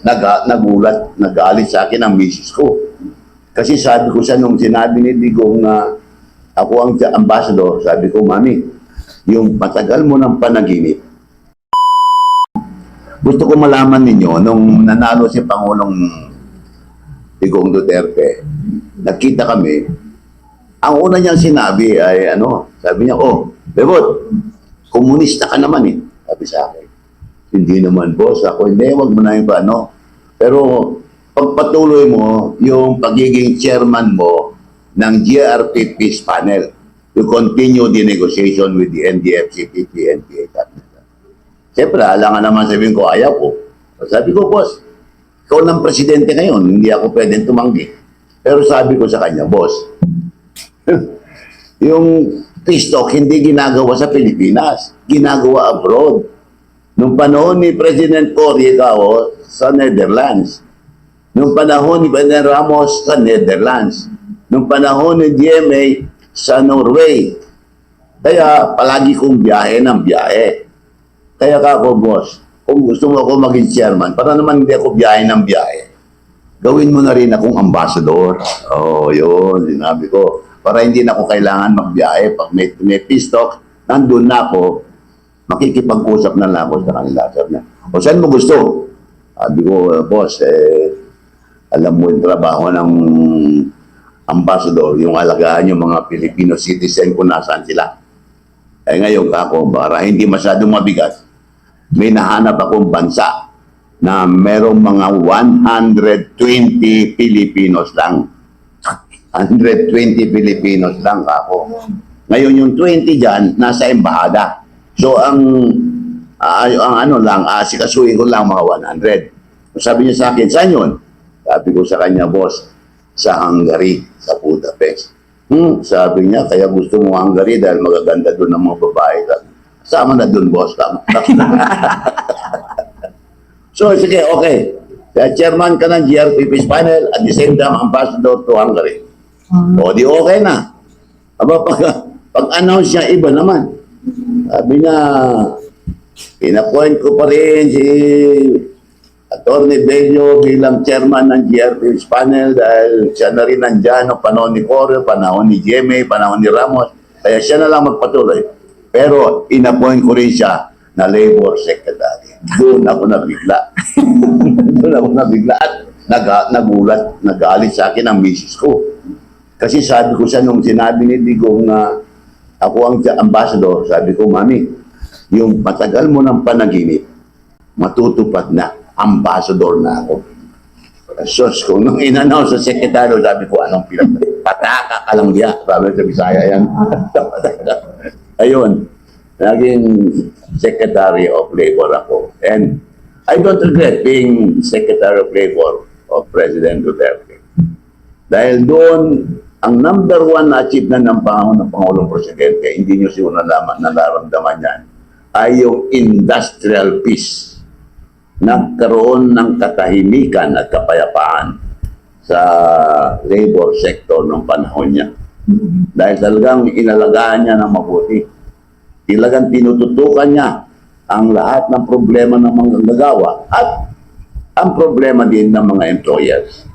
nagulat, nagalit sa akin ang misis ko. Kasi sabi ko siya nung sinabi ni Digong na ako ang ambassador, sabi ko, Mami, yung matagal mo ng panaginip, gusto ko malaman ninyo, nung nanalo si Pangulong Digong Duterte, nakita kami, ang una niyang sinabi ay sabi niya, Bebot, komunista ka naman eh. Sabi sa akin, hindi naman boss, ako hindi, wag mo na yung Pero pagpatuloy mo yung pagiging chairman mo ng GRP Peace Panel, you continue the negotiation with the NDF-CPP, NPA. Siyempre, alangan naman sabihin ko, ayaw ko. Sabi ko, boss, ikaw ng presidente ngayon, hindi ako pwedeng tumanggi. Pero sabi ko sa kanya, boss, yung peace talk hindi ginagawa sa Pilipinas, ginagawa abroad. Nung panahon ni President Cory sa Netherlands, nung panahon ni President Ramos sa Netherlands, nung panahon ni GMA sa Norway. Kaya palagi kong biyahe ng biyahe. Kaya ako, boss, kung gusto mo ako maging chairman, para naman hindi ako biyahe ng biyahe, gawin mo na rin akong ambassador. Yun, sinabi ko. Para hindi na ako kailangan magbiyahe. Pag may peace talk, nandun na ako, makikipag-usap na lang ako sa kanila. Sabi niya, saan mo gusto? Sabi ko, boss, alam mo yung trabaho ng ambassador, yung alagaan yung mga Filipino citizen kung nasaan sila. Ngayon kako, para hindi masyadong mabigat, may nahanap akong bansa na merong mga 120 Filipinos lang. 120 Filipinos lang ako. Ngayon yung 20 dyan, nasa embahada. So ang sikasuhin ko lang mga 100. Sabi niya sa akin, saan yun? Sabi ko sa kanya, boss, sa Hungary, sa Budapest. Sabi niya, kaya gusto mo Hungary dahil magaganda doon ng mga babae. Sama na doon, boss. So, sige, okay. Kaya chairman ka ng GRP Peace Panel at the same time ambassador to Hungary. O di okay na. Aba, pag-announce niya, iba naman. Sabi niya, pinapoint ko pa rin si Atty. Bello bilang chairman ng GRP Peace Panel dahil siya na rin nandyan ng panahon ni Cory, panahon ni GMA, panahon ni Ramos. Kaya siya na lang magpatuloy. Pero inapoint ko rin siya na labor secretary. Doon ako nabigla. Doon ako nabigla at nagulat, nagalit sa akin ang misis ko. Kasi sabi ko siya nung sinabi ni Digong na ako ang ambassador, sabi ko, Mami, yung matagal mo ng panaginip, matutupad na, ambassador na ako. Sos, kung nung in-announce sa sekretaryo, sabi ko, anong pataka ka lang diya. Sabi sa Bisaya yan. Ayun, naging Secretary of Labor ako. And I don't regret being Secretary of Labor of President Duterte. Dahil doon, ang number one na achievement ng Pangulong Presidente, hindi nyo siguro nararamdaman yan, ay yung industrial peace. Nagkaroon ng katahimikan at kapayapaan sa labor sector ng panahon niya. Dahil talagang inalagaan niya ng mabuti. Talagang tinututukan niya ang lahat ng problema ng mga nagawa at ang problema din ng mga employers.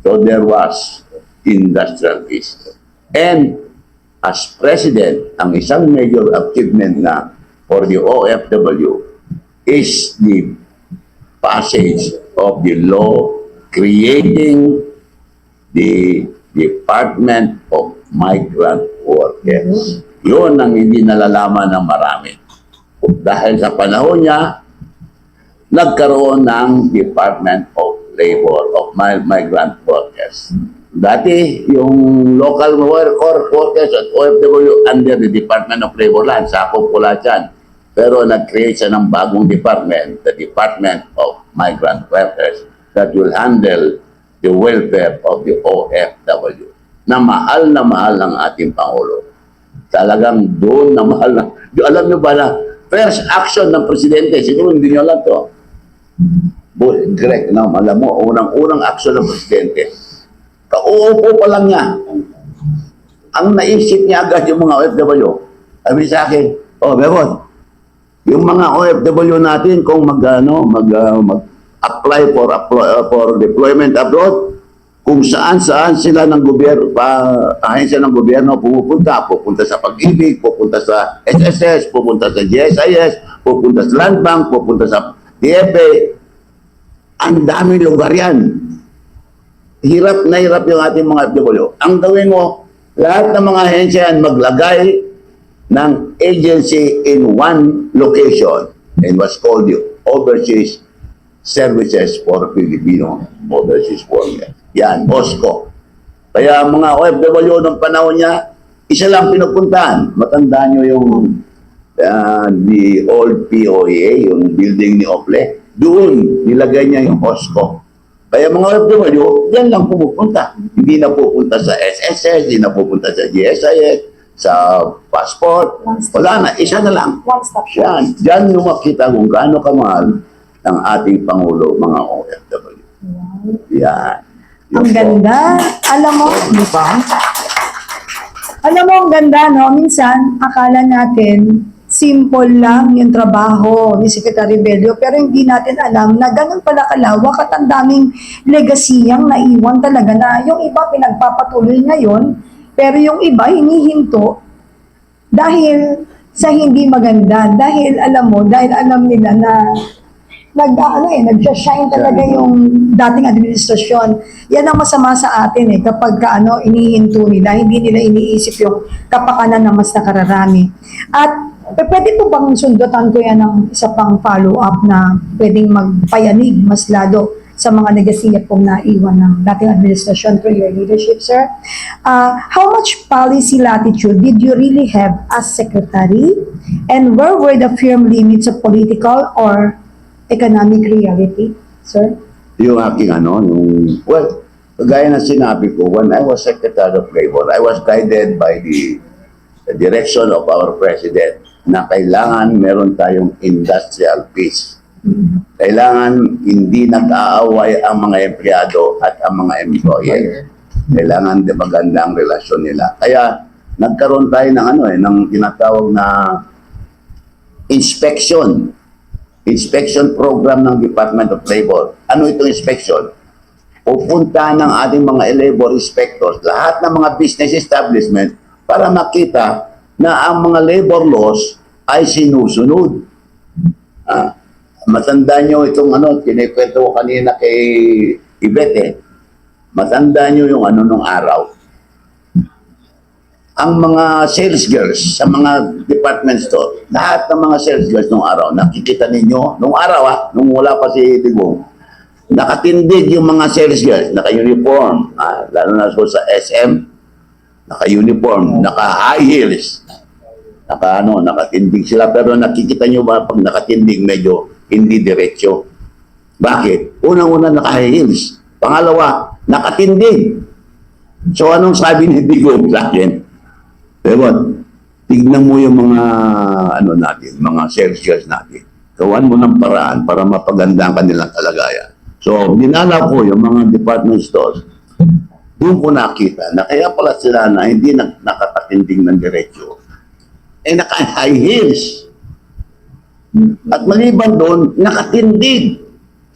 So there was industrial peace. And as president, ang isang major achievement na for the OFW is the passage of the law creating the Department of Migrant Workers. Yun ang hindi nalalaman ng marami. Dahil sa panahon niya, nagkaroon ng Department of Labor of Migrant Workers. Dati, yung local workers at OFW under the Department of Labor lang, sakop ko lahat yan. Pero nag-create siya ng bagong department, the Department of Migrant Workers, that will handle the welfare of the OFW. Na mahal ng ating Pangulo. Talagang doon na mahal na. Alam nyo ba na, first action ng Presidente, siguro hindi nyo alam to. Greg, alam mo, unang action ng Presidente, kauupo pa lang niya. Ang naisip niya agad yung mga OFW. Sabi sa akin, Bebot, yung mga OFW natin kung apply for deployment abroad, kung saan-saan sila ng gobyerno, ahensya ng gobyerno pupunta sa Pag-ibig, pupunta sa SSS, pupunta sa GSIS, pupunta sa Land Bank, pupunta sa DFA. Ang daming lugar yan. Hirap na hirap yung ating mga FW. Ang gawin mo, lahat ng mga ahensya yan maglagay ng agency in one location and what's called the Overseas Services for Filipino Overseas Workers. Yan, OSCO. Kaya mga OFW ng panahon niya, isa lang pinupuntahan. Matandaan nyo yung the old POEA, yung building ni Ople. Doon, nilagay niya yung OSCO. Kaya mga OFW, yan lang pumupunta. Hindi na pupunta sa SSS, hindi na pupunta sa GSIS, sa passport. Wala na, isa na lang. One-stop shop. Yan, dyan nyo makita kung gaano kamahal ng ating Pangulo, mga OFW. Yan. Ang ganda. Alam mo, di ba? Alam mo, ang ganda, no? Minsan, akala natin, simple lang yung trabaho ni Secretary Bello, pero hindi natin alam na ganun pala kalawak at ang daming legasiyang naiwan talaga na yung iba pinagpapatuloy ngayon, pero yung iba hinihinto dahil sa hindi maganda, dahil alam nila na nag-shine talaga yung dating administrasyon. Yan ang masama sa atin kapag inihinto nila, hindi nila iniisip yung kapakanan ng mas nakararami. At pwede po bang sundutan ko yan ng isa pang follow-up na pwedeng magpayanig mas lalo sa mga negasiya pong naiwan ng dating administrasyon through your leadership, sir? How much policy latitude did you really have as secretary? And where were the firm limits of political or economic reality, sir? Yung aking well, kagaya na sinabi ko, when I was Secretary of Labor, I was guided by the direction of our President na kailangan meron tayong industrial peace. Kailangan hindi nag-aaway ang mga empleyado at ang mga employee. Kailangan di maganda ang relasyon nila. Kaya nagkaroon tayo ng ng tinatawag na inspection program ng Department of Labor. Ano itong inspection? Pupunta ng ating mga labor inspectors, lahat ng mga business establishment para makita na ang mga labor laws ay sinusunod. Matandaan nyo itong kinikwento ko kanina kay Ibete. Matandaan nyo yung nung araw. Ang mga sales girls sa mga department store, lahat ng mga sales girls nung araw, nakikita ninyo, nung araw nung wala pa si Digong, nakatindig yung mga sales girls, naka-uniform, lalo na sa SM, naka-uniform, naka-high heels, nakatindig sila, pero nakikita nyo ba pag nakatindig medyo hindi diretsyo. Bakit? Unang-una naka-high heels. Pangalawa, nakatindig. So anong sabi ni Digong sa akin? Pero tignan mo yung mga natin, mga sales girls natin. Gawan mo ng paraan para mapaganda ang kanilang kalagayan. So, dinala ko yung mga department stores. Doon ko nakita na kaya pala sila na hindi nakakatinding ng diretsyo. Naka-high heels. At maliban doon, nakatindig.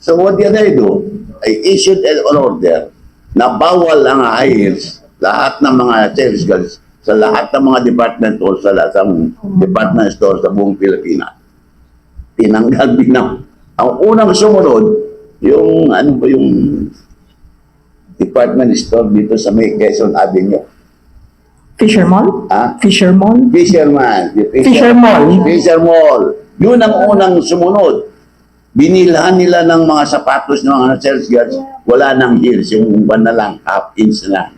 So, what did I do? I issued an order na bawal ang high heels. Lahat ng mga sales girls sa lahat ng mga department o sa lahat ng department store sa buong Pilipinas. Tinanggal binang. Ang unang sumunod, yung yung department store dito sa may Quezon Avenue. Fisher Mall? Fisher Mall? Fisherman. Fisher Mall. Fisher Mall. Yun ang unang sumunod. Binilhan nila ng mga sapatos ng mga sales girls. Wala nang heels. Yung iba na lang, half inch na.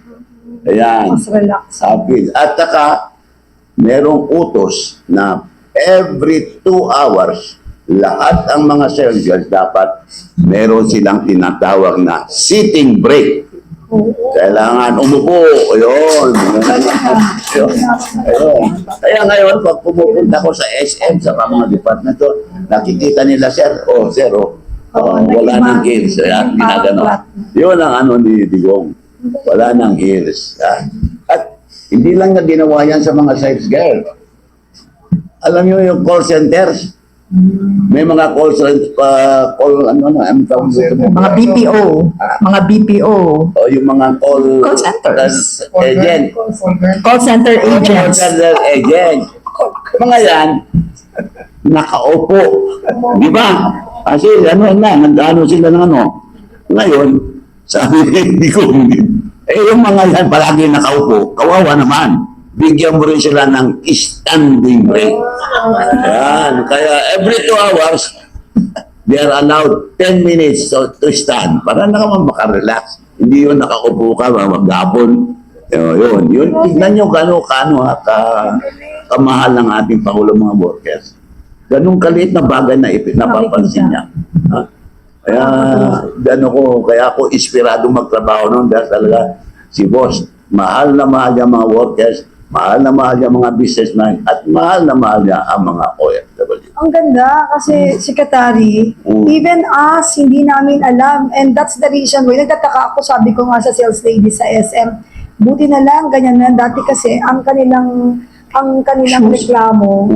Ayan. Mas relax. Happy. At saka, merong utos na every 2 hours, lahat ang mga sales girls dapat meron silang tinatawag na sitting break. Kailangan umupo. Ayun. Ayun. Kaya ngayon, pag pumupunta ko sa SM, sa mga department, nakikita nila, sir, wala nang heels. Ayan, ginagano. Yun ang ni Digong. Wala nang heels. At hindi lang na ginawa yan sa mga sales girl. Alam nyo yung call centers, May mga call center, ang tawag dito? Mga BPO. Mga BPO. O yung mga Call centers. agent. Call center Call agents. center agent. Mga yan, nakaupo. Di ba? Kasi nag-ano sila ng ano. Ngayon, sabi ni Kung, yung mga yan palagi nakaupo, kawawa naman. Bigyan mo rin sila ng standing break. Yan. Kaya every 2 hours, they are allowed 10 minutes to stand para na naman makarelax. Hindi yun nakaupo ka, maghapon. Yun. Tignan nyo kamahal ng ating Pangulo mga workers. Ganun kaliit na bagay na napapansin niya. Ha? Kaya ako inspirado magtrabaho noon dahil talaga si boss, mahal na mahal niya mga workers, mahal na mahal niya mga businessmen, at mahal na mahal niya ang mga OFW. Ang ganda kasi, Secretary, even us, hindi namin alam. And that's the reason why nagtataka ako, sabi ko nga sa sales lady sa SM, buti na lang, ganyan na. Dati kasi, ang kanilang reklamo,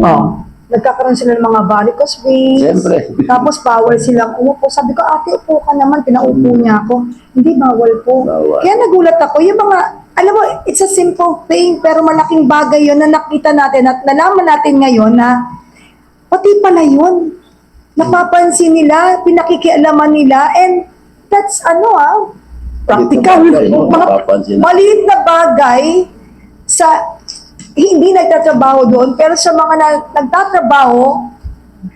nagkakaroon sila ng mga varicose veins. Siyempre. Tapos bawal silang umupo. Sabi ko, ate, upo ka naman. Pinaupo niya ako. Hindi, bawal po. Bawal. Kaya nagulat ako. Yung mga, alam mo, it's a simple thing, pero malaking bagay yun na nakita natin at nalaman natin ngayon na pati pala yun. Napapansin nila, pinakikialaman nila, and that's practical. Mga Napapansin. maliit na bagay sa hindi nagtatrabaho doon, pero sa mga nagtatrabaho,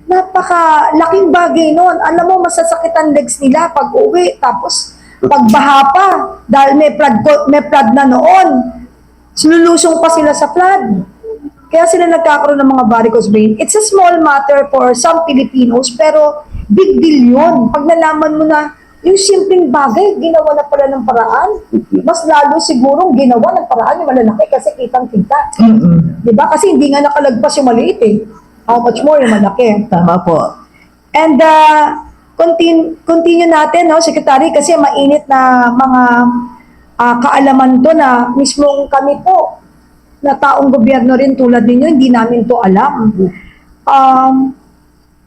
napakalaking bagay noon. Alam mo, masasakit ang legs nila pag uwi, tapos pagbaha pa, dahil may flood na noon, sinulusong pa sila sa flood. Kaya sila nagkakaroon ng mga varicose vein. It's a small matter for some Filipinos, pero big deal yun. Pag nalaman mo na yung simpleng bagay, ginawa na pala ng paraan. Mas lalo sigurong ginawa ng paraan yung malalaki kasi kitang-kita. Diba? Kasi hindi nga nakalagpas yung maliit eh. How much more yung malaki. Tama po. And continue natin, no, Secretary, kasi mainit na mga kaalaman to na mismong kami po, na taong gobyerno rin tulad ninyo, hindi namin to alam.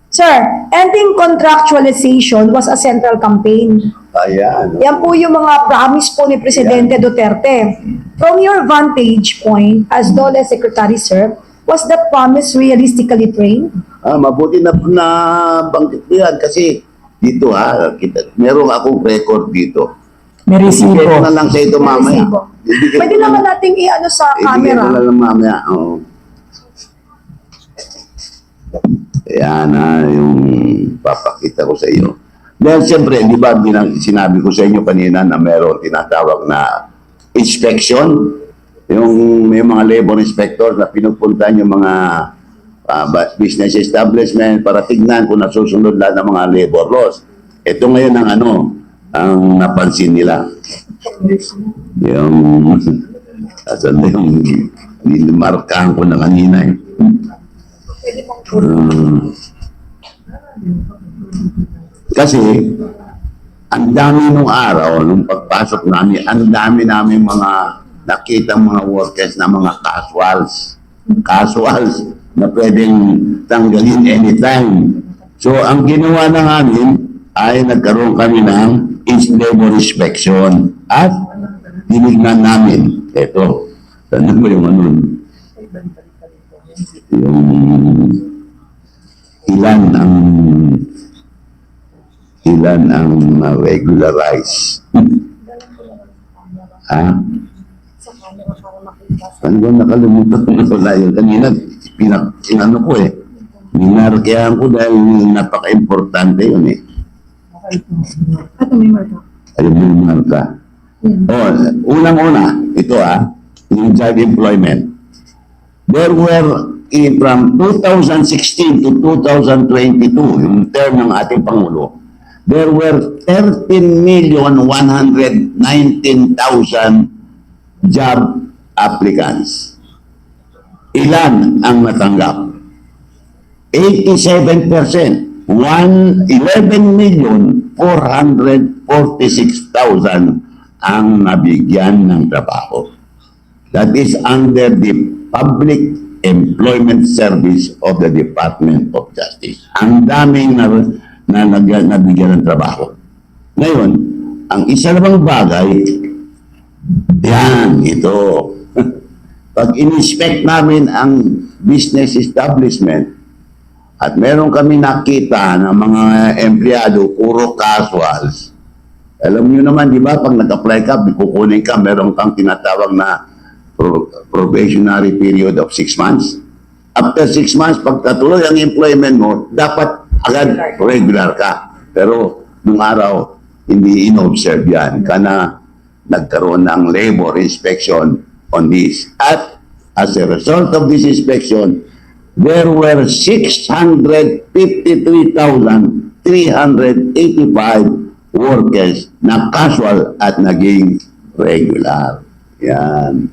Sir, ending contractualization was a central campaign. Ayan. Yan po yung mga promise po ni Presidente Duterte. From your vantage point as DOLE Secretary, sir, was the promise realistically framed? Mabuti na banggit mo yan kasi dito meron akong record dito. May resibo. Ibigay ko na lang sa ito mamaya. Resibo. Ibigay ko Pwede na naman lang- nating i-ano sa Ibigay ko camera. na lang mamaya. Oo. Ayan yung papakita ko sa iyo. Dahil siyempre, di ba sinabi ko sa inyo kanina na meron tinatawag na inspection, yung may mga labor inspectors na pinupuntahan yung mga business establishment para tignan kung nasusunod lahat ng mga labor laws. Ito ngayon ang napansin nila. Yung asan na yung nimarkahan ko na kanina eh. Kasi ang dami nung araw, nung pagpasok namin, ang dami namin mga nakita mga workers na mga casuals na pwedeng tanggalin anytime. So ang ginawa na namin ay nagkaroon kami ng labor inspection at dinignan namin. Ito, tanong mo yung yung ilan ang regularize. Ano ba nakalimutan ko na wala yun? Kanina, pinano ko eh. Minarkehan ko dahil napaka-importante yun eh. Ito may marka. Ayun yung marka. Unang-una, ito yung child employment. There were, from 2016 to 2022, yung term ng ating Pangulo, there were 13,119,000 job applicants. Ilan ang natanggap? 87%. 11,446,000 ang nabigyan ng trabaho. That is under the Public Employment Service of the Department of Justice. Ang daming nabigyan ng trabaho. Ngayon, ang isa namang bagay, yan, ito. Pag in-inspect namin ang business establishment at meron kami nakita ng mga empleyado, puro casuals. Alam niyo naman, di ba, pag nag-apply ka, kukunin ka, meron kang tinatawag na probationary period of 6 months. After 6 months, pag natuloy ang employment mo, dapat agad regular ka. Pero nung araw, hindi in-observe yan. Kana nagkaroon ng labor inspection on this. At as a result of this inspection, there were 653,385 workers na casual at naging regular. Yan.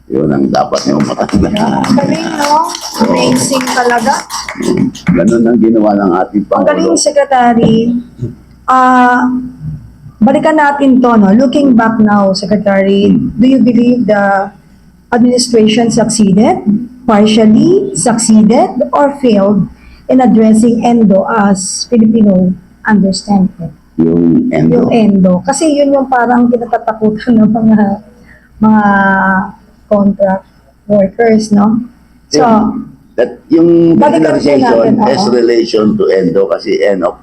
Yun ang dapat nyo matandaan. Galing, no? Amazing talaga. Ganun ang ginawa ng ating Ang galing, Pangulo. Secretary. Balikan natin to, no? Looking back now, Secretary, do you believe the administration succeeded, partially succeeded, or failed in addressing ENDO as Filipino understand it? Yung Yung endo. ENDO. Kasi yun yung parang kinatatakutan ng mga contract workers, no? So, Yung Balikan po regularization natin, has oo. relation to endo kasi end of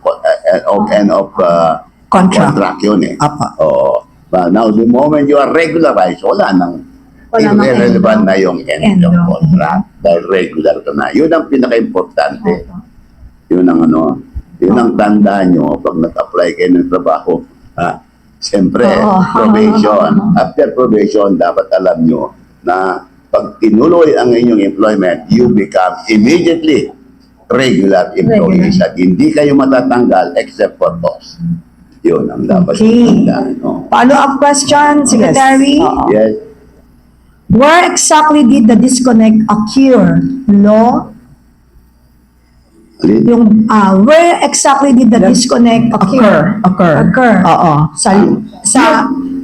contract yun eh. Apa. Oo. But now, the moment you are regularized, wala nang Wala nang irrelevant endo. na yung end of Endo. contract. Dahil regular ka na. Yun ang pinaka-importante. opo. Yun ang yun ang tanda nyo pag nag-apply kayo ng trabaho. Siyempre, Oo. probation. After probation, dapat alam nyo na pag tinuloy ang inyong employment, you become immediately regular employees at hindi kayo matatanggal except for cause. Yun ang dapat Okay. tandaan. No? Follow-up question, Secretary. Yes. Oo. Yes. Where exactly did the disconnect occur? Law? Alin? Where exactly did the disconnect occur? Occur. Oo.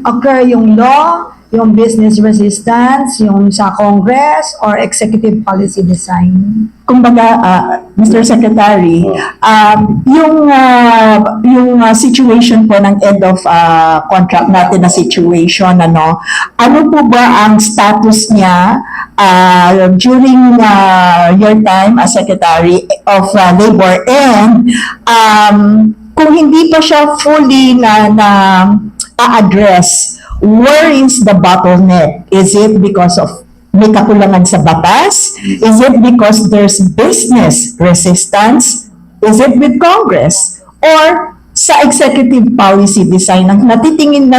Occur yung law, yung business resistance, yung sa Congress, or executive policy design? Kumbaga, Mr. Secretary, yung situation po ng end of contract natin na situation, ano po ba ang status niya during your time as Secretary of Labor, and kung hindi pa siya fully na-address, where is the bottleneck? Is it because of may kakulangan sa batas? Is it because there's business resistance? Is it with Congress? Or sa executive policy design ang tingin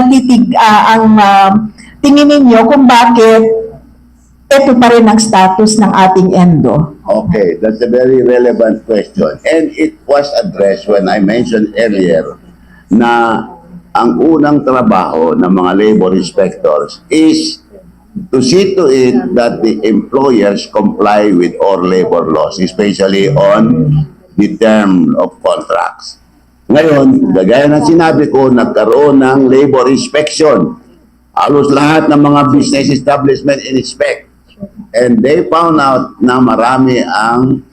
ninyo kung bakit ito pa rin ang status ng ating ENDO? Okay, that's a very relevant question. And it was addressed when I mentioned earlier na ang unang trabaho ng mga labor inspectors is to see to it that the employers comply with all labor laws, especially on the term of contracts. Ngayon, gaya ng sinabi ko, nagkaroon ng labor inspection. Halos lahat ng mga business establishment in-inspect. And they found out na marami ang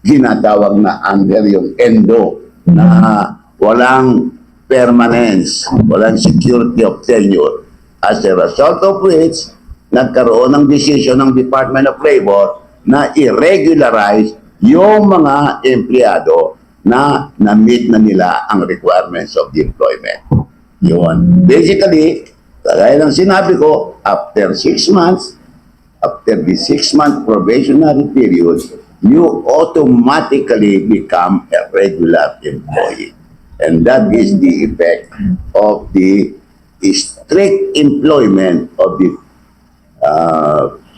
ginatawag na under yung endo na walang permanence, walang security of tenure. As a result of which, nagkaroon ng decision ng Department of Labor na i-regularize yung mga empleyado na na-meet na nila ang requirements of the employment. Yun. Basically, kagaya ng sinabi ko, after 6 months, after the 6-month probationary period, you automatically become a regular employee. And that is the effect of the strict employment of the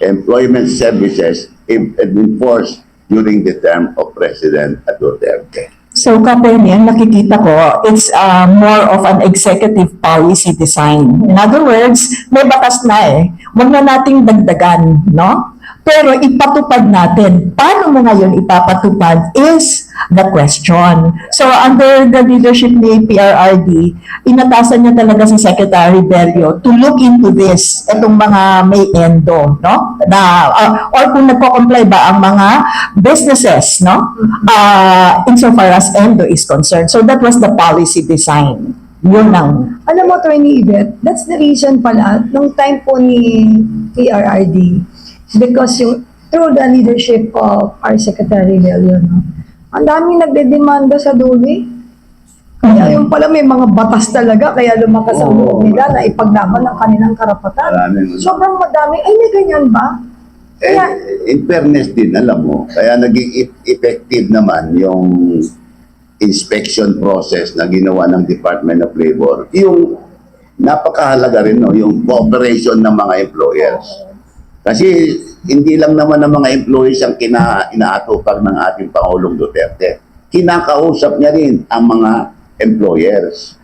employment services enforced during the term of President Duterte. So, Kapeni, ang nakikita ko, it's more of an executive policy design. In other words, may batas na eh. Huwag na nating dagdagan, no? Pero ipatupad natin. Paano mo ngayon ipapatupad is the question. So under the leadership ni PRRD, inatasan niya talaga si Secretary Bello to look into this, itong mga may endo, no? Na, or kung nagko-comply ba ang mga businesses, no? Insofar as endo is concerned. So that was the policy design. Yun ang Alam mo, Attorney Yvette, that's the reason pala, nung time po ni PRRD, because yung, through the leadership of our Secretary Bello, no, ang daming nagdedemanda sa Dole. Kaya yung pala may mga batas talaga, kaya lumakas ang loob nila na ipaglaban ng kanilang karapatan. Maraming- Sobrang madami. Ay, may ganyan ba? Kaya, In fairness din, alam mo, kaya naging effective naman yung inspection process na ginawa ng Department of Labor. Yung napakahalaga rin, no, yung cooperation ng mga employers. Kasi hindi lang naman ng mga employees ang inaatupag ng ating Pangulong Duterte. Kinakausap niya rin ang mga employers.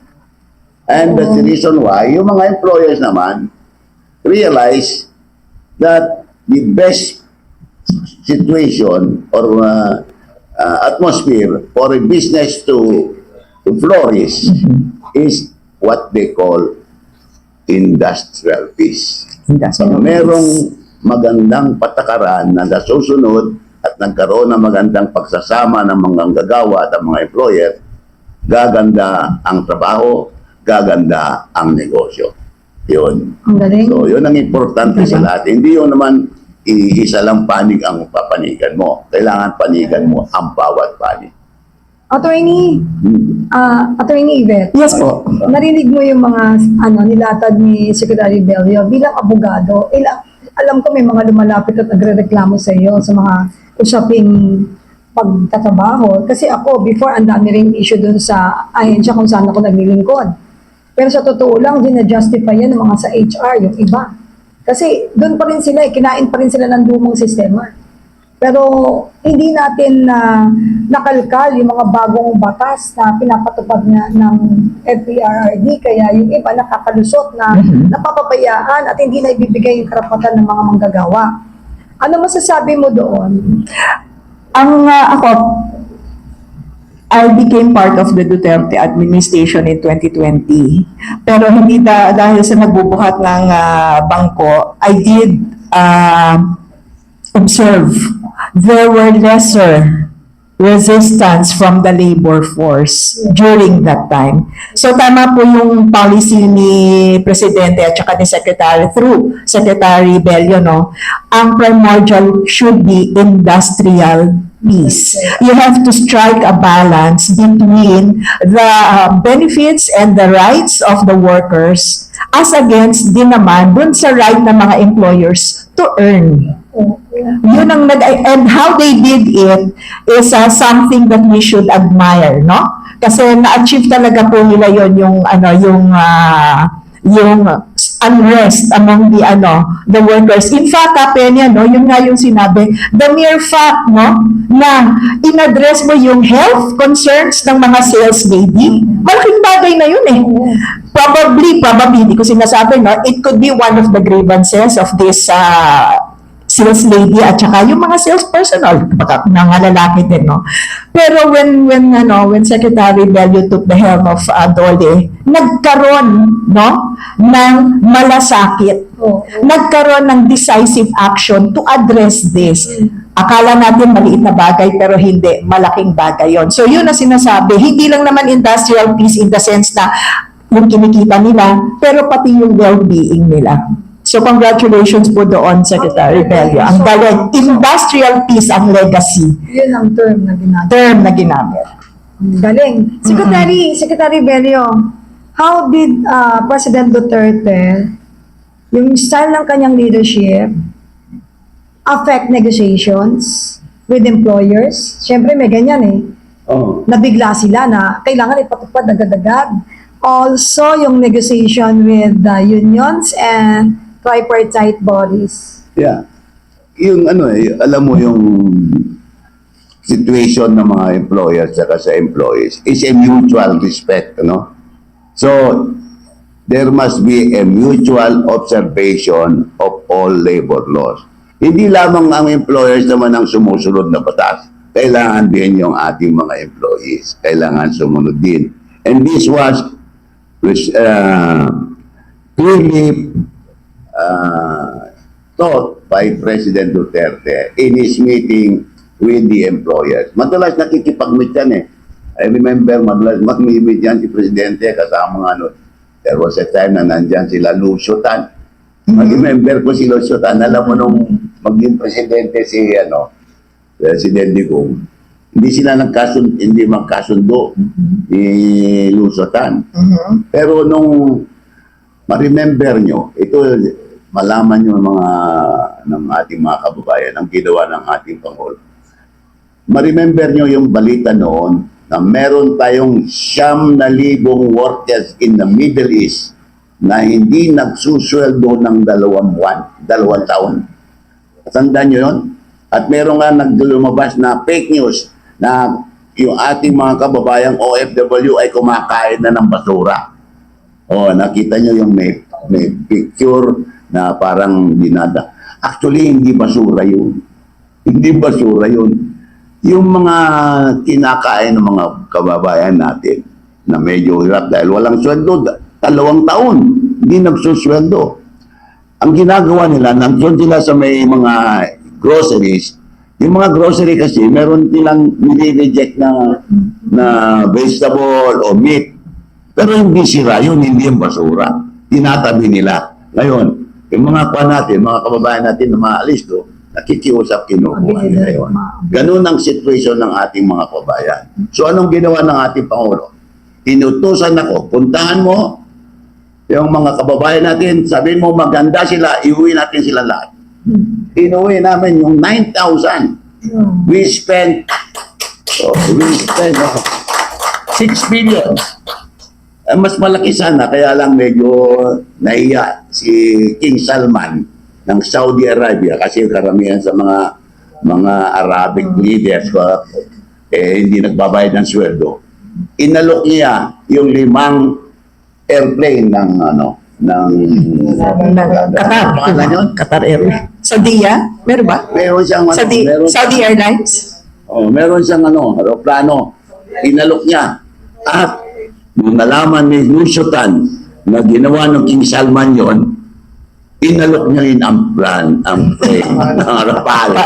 And that's the reason why yung mga employers naman realize that the best situation or atmosphere for a business to flourish is what they call industrial peace. industrial. Merong magandang patakaran na nasusunod at nagkaroon ng magandang pagsasama ng mga gagawa at ang mga employer, gaganda ang trabaho, gaganda ang negosyo. Yun. ang galing. So, yun ang importante sa lahat. Hindi yun naman isa lang panig ang papanigan mo. Kailangan panigan mo ang bawat panig. Attorney, Attorney Yvette, Yes po. narinig mo yung mga nilatag ni Secretary Bello bilang abogado. Alam ko may mga lumalapit at nagrereklamo sa iyo sa mga usaping pagtatrabaho. Kasi ako, before, ang dami rin issue dun sa ahensya kung saan ako naglilingkod. Pero sa totoo lang, dinajustify yan ng mga sa HR, yung iba. Kasi doon pa rin sila, kinain pa rin sila ng lumang sistema. Pero hindi natin nakalkal yung mga bagong batas na pinapatupad ng FPRRD, kaya yung iba nakakalusot na napapabayaan at hindi na ibibigay yung karapatan ng mga manggagawa. Ano masasabi mo doon? Ako, I became part of the Duterte administration in 2020. Pero hindi dahil sa nagbubuhat ng bangko, I did observe there were lesser resistance from the labor force during that time. So tama po yung policy ni Presidente at saka ni Secretary through Secretary Bello, no? Ang primordial should be industrial peace. You have to strike a balance between the benefits and the rights of the workers as against din naman dun sa right ng mga employers to earn. Yun ang and how they did it is something that we should admire, no? Kasi na-achieve talaga po nila yon yung unrest among the workers. In fact, Penya, no, yun nga yung sinabi, the mere fact, no, na in-address mo yung health concerns ng mga sales lady, malaking bagay na yun eh. Probably, hindi ko sinasabi, no, it could be one of the grievances of this sales lady at saka yung mga sales personnel, mga lalaki din, no? Pero when Secretary Bello took the helm of Dole, nagkaroon, no, ng malasakit. Nagkaroon ng decisive action to address this. Akala natin maliit na bagay, pero hindi, malaking bagay yon. So yun ang sinasabi, hindi lang naman industrial peace in the sense na yung kinikita nila, pero pati yung well-being nila. So congratulations po doon, Secretary Bello. Ang galing, industrial peace ang legacy. Yun ang term na ginamit. Galing. Secretary Bello, how did President Duterte, yung style ng kanyang leadership, affect negotiations with employers? Siyempre may ganyan eh. Nabigla sila na kailangan ipatupad agad-agad. Also, yung negotiation with the unions and tripartite bodies. Yeah. Yung alam mo yung situation ng mga employers at sa employees is a mutual respect, no? So, there must be a mutual observation of all labor laws. Hindi lamang ang employers naman ang sumusunod na batas. Kailangan din yung ating mga employees. Kailangan sumunod din. And this was clearly taught by President Duterte in his meeting with the employers. Madalas nakikipag-meet yan eh. I remember, madalas mag-meet yan si Presidente kasama nga there was a time na nandyan sila Lucio-Tan. Mag-remember ko si Lucio-Tan. Alam mo nung maging Presidente si Presidente Kong, hindi magkasundo ni Lucio-Tan. Pero nung ma-remember nyo, ito malaman nyo ng ating mga kababayan ang ginawa ng ating Pangulo. Ma-remember nyo yung balita noon na meron tayong 9,000 workers in the Middle East na hindi nagsusweldo ng 2 taon. Tandaan nyo yun? At meron nga lumabas na fake news na yung ating mga kababayang OFW ay kumakain na ng basura. Nakita nyo yung may picture na parang dinada. Actually, hindi basura yun. Hindi basura yun. Yung mga kinakain ng mga kababayan natin na medyo hirap dahil walang sweldo, 2 taon, hindi nagsusweldo. Ang ginagawa nila, nandun sila sa may mga groceries. Yung mga grocery kasi, meron silang nire-reject na vegetable o meat. Pero hindi sira yun, hindi yung basura. Tinatabi nila. Ngayon, yung mga natin, mga kababayan natin na maalis do, nakikiusap, kinukuha nila yun. Ganun ang situation ng ating mga kababayan. So anong ginawa ng ating Pangulo? Inutusan ako, puntahan mo yung mga kababayan natin, sabihin mo maganda sila, iuwi natin sila lahat. Inuwi namin yung 9,000. We spent 6 billion. Mas malaki sana, kaya lang medyo nahiya si King Salman ng Saudi Arabia kasi karamihan sa mga Arabic leaders hindi nagbabayad ng sweldo. Inalok niya yung 5 airplane ng Qatar Airways. Saudiya? Meron ba? meron siyang Saudi Airlines? meron siyang aeroplano. Inalok niya. At nung nalaman ni Lucio-Tan na ginawa ng King Salman yon, inalok niya rin ang plane ng aeroplano.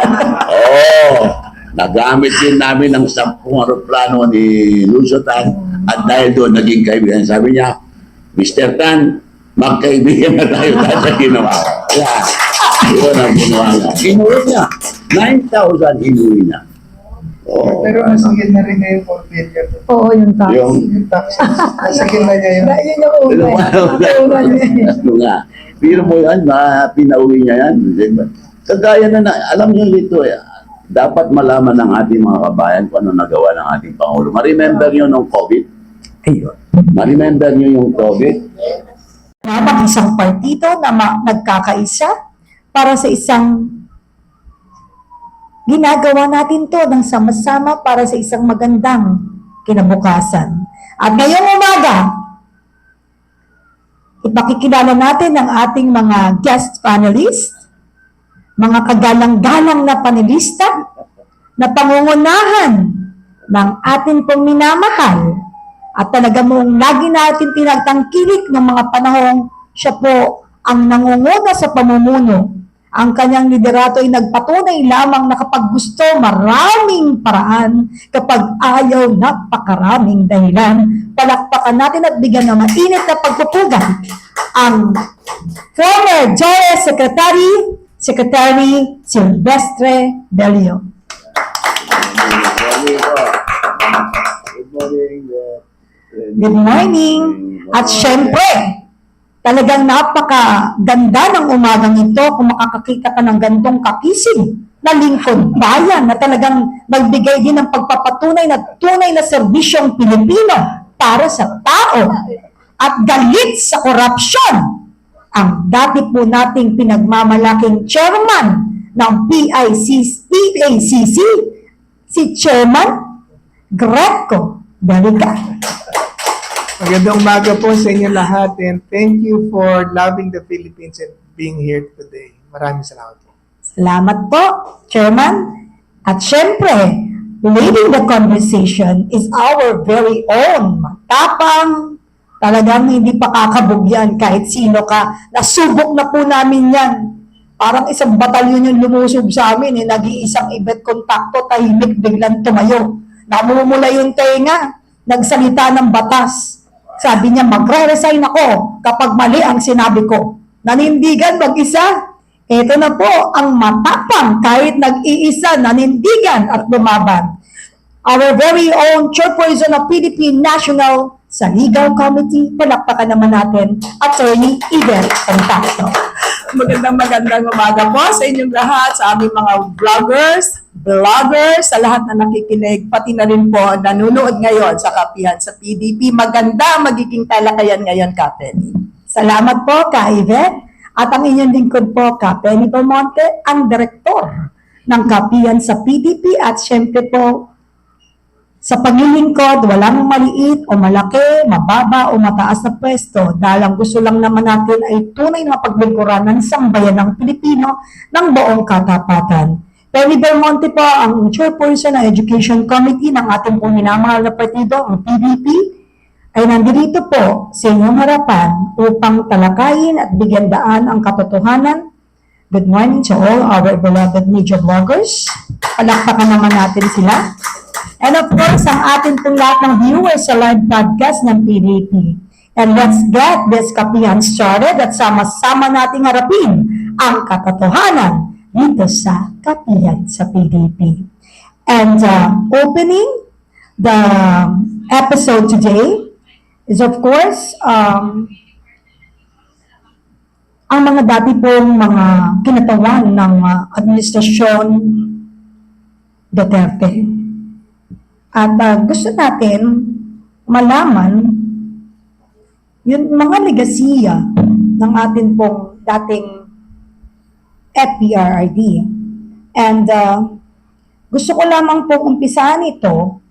Nagamit din namin ng 10 aeroplano ni Lucio-Tan at dahil doon naging kaibigan. Sabi niya, Mr. Tan, magkaibigan na tayo dahil sa ginawa. Yeah. Yun ang ginawa niya. Inuwi niya. 9,000 inuwi niya. Pero nasagin na rin na yung forfeiture. Oo, yung tax. Yung taxes. Nasagin na niya yun. Yun yung una. Ano nga. Pero mo yan, pinauwi niya yan. Kagaya alam niyo dito dapat malaman ng ating mga kabayan kung ano nagawa ng ating Pangulo. Ma-remember niyo nung COVID? Ayun. Ma-remember niyo yung COVID? Dapat isang partido na nagkakaisa para sa isang ginagawa natin to ng sama-sama para sa isang magandang kinabukasan. At ngayong umaga, ipakikilala natin ang ating mga guest panelists, mga kagalang-galang na panelista na pangungunahan ng ating pong minamahal at talaga mong lagi natin pinagtangkilik ng mga panahong siya po ang nangunguna sa pamumuno. Ang kanyang liderato ay nagpatunay lamang na kapag gusto, maraming paraan. Kapag ayaw, napakaraming dahilan. Palakpakan natin at bigyan ng mainit na pagpupugan ang former JOES Secretary Silvestre Belio. Good morning. At syempre, talagang napakaganda ng umagang ito kung makakakita ka ng gantong kakisig na lingkod bayan na talagang magbigay din ng pagpapatunay na tunay na serbisyong Pilipino para sa tao at galit sa korupsyon. Ang dati po nating pinagmamalaking chairman ng PACC, si Chairman Greco Daliga. Magandang umaga po sa inyo lahat and thank you for loving the Philippines and being here today. Maraming salamat po. Salamat po, Chairman. At syempre, leading the conversation is our very own matapang. Talagang hindi pa kakabugyan kahit sino ka. Nasubok na po namin yan. Parang isang batalyon yung lumusob sa amin. Nag-iisang ibet kontakto, tahimik, biglang tumayo. Namumula yung tenga. Nagsalita ng batas. Sabi niya, magre-resign ako kapag mali ang sinabi ko. Nanindigan mag-isa. Ito na po ang matapang kahit nag-iisa, nanindigan at lumaban. Our very own chairperson of PDP National sa Legal Committee, palakpakan naman natin, Attorney Yvette Contacto. Magandang umaga po sa inyong lahat, sa aming mga vloggers, sa lahat na nakikinig, pati na rin po nanonood ngayon sa kapihan sa PDP. Maganda magiging talakayan ngayon, Kapeni. Salamat po, Ka Yvette. At ang inyong lingkod po, Ka Penny Belmonte, ang direktor ng kapihan sa PDP. At syempre po, sa paglilingkod, walang maliit o malaki, mababa o mataas na pwesto. Dahil ang gusto lang naman natin ay tunay na paglingkuran ng isang bayanang Pilipino ng buong katapatan. Penny Belmonte po ang chairperson ng Education Committee ng ating pong minamahal na partido, ang PDP, ay nandito po sa inyong harapan upang talakayin at bigyan daan ang katotohanan. Good morning to all our beloved media bloggers. Palakpakan naman natin sila. And of course, ang atin pong lahat ng viewers sa live podcast ng PDP. And let's get this kapihan started at sama-sama nating harapin ang katotohanan dito sa kapihan sa PDP. And opening the episode today is of course ang mga dati pong mga kinatawan ng administrasyon Duterte. At gusto natin malaman yung mga legasiya ng atin pong dating FPRRD. And gusto ko lamang pong umpisahan ito.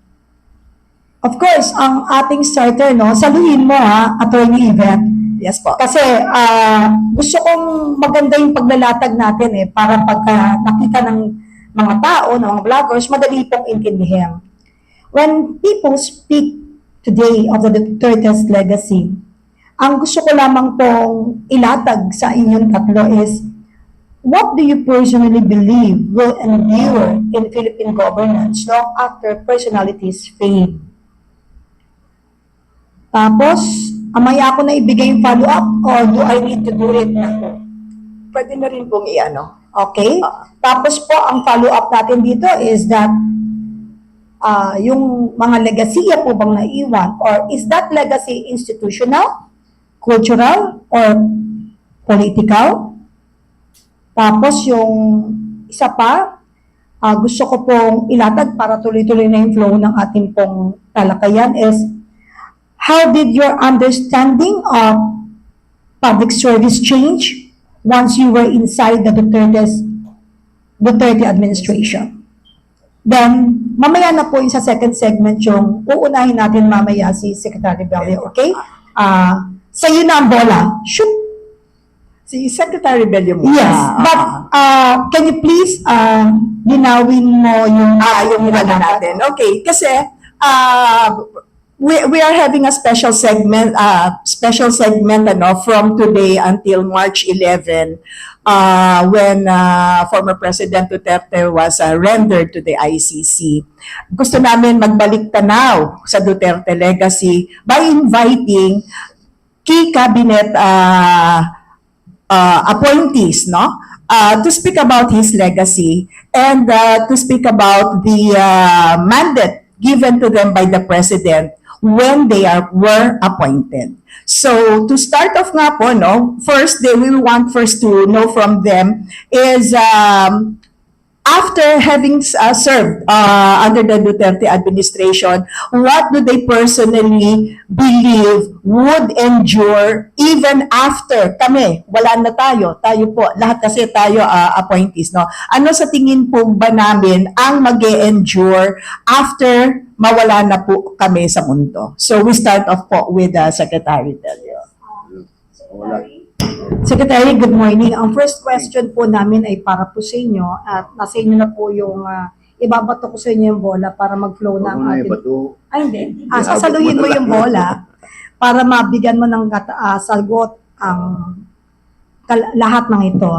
Of course, ang ating starter, no, saluhin mo ha, Attorney Yvette. Yes po. Kasi gusto kong maganda yung paglalatag natin para pagka nakita ng mga tao, ng mga vloggers, madali pong intindihin. When people speak today of the Duterte's legacy, ang gusto ko lamang pong ilatag sa inyong tatlo is, what do you personally believe will endure in Philippine governance long after personalities fade? Tapos, amaya ako na ibigay yung follow-up or do I need to do it na? Pwede na rin pong i-ano. Okay? Tapos po, ang follow-up natin dito is that yung mga legasiya po bang naiwan or is that legacy institutional, cultural, or political? Tapos yung isa pa, gusto ko pong ilatag para tuloy-tuloy na yung flow ng ating pong talakayan is, how did your understanding of public service change once you were inside the Duterte administration? Then, mamaya na po yung sa second segment yung uunahin natin mamaya si Secretary Bello, okay? Sa'yo na ang bola. Shoot! Si Secretary Bello muna. Yes, but can you please linawin mo yung Yung natin. Okay, kasi we are having a special segment from today until March 11 when former President Duterte was rendered to the ICC. Gusto namin magbalik tanaw sa Duterte legacy by inviting key cabinet appointees, no? To speak about his legacy and to speak about the mandate given to them by the President when they were appointed. So, to start off nga po, no, first, they will want first to know from them is, after having served under the Duterte administration, what do they personally believe would endure even after kami, wala na tayo po, lahat kasi tayo appointees, no? Ano sa tingin po ba namin ang mag-e-endure after mawala na po kami sa mundo? So we start off po with Secretary Bello. Secretary, good morning. Ang first question po namin ay para po sa inyo at nasa inyo na po yung ibabato ko sa inyo yung bola para mag-flow na ang ating... Ay, hindi. Sasaluhin mo yung bola para mabigyan mo ng sagot ang lahat ng ito.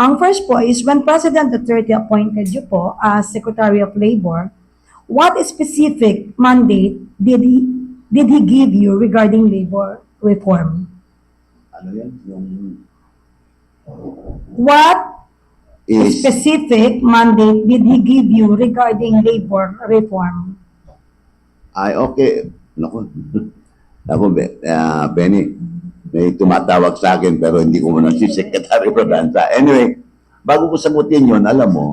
Ang first po is, when President Duterte appointed you po as Secretary of Labor, what specific mandate did he give you regarding labor reform? Ano yan? Yung What is, specific mandate did he give you regarding labor reform? ay, okay. Naku. Naku, Benny, may tumatawag sa akin pero hindi ko muna si Secretary Rodanza. Anyway, bago ko sagutin yun, alam mo,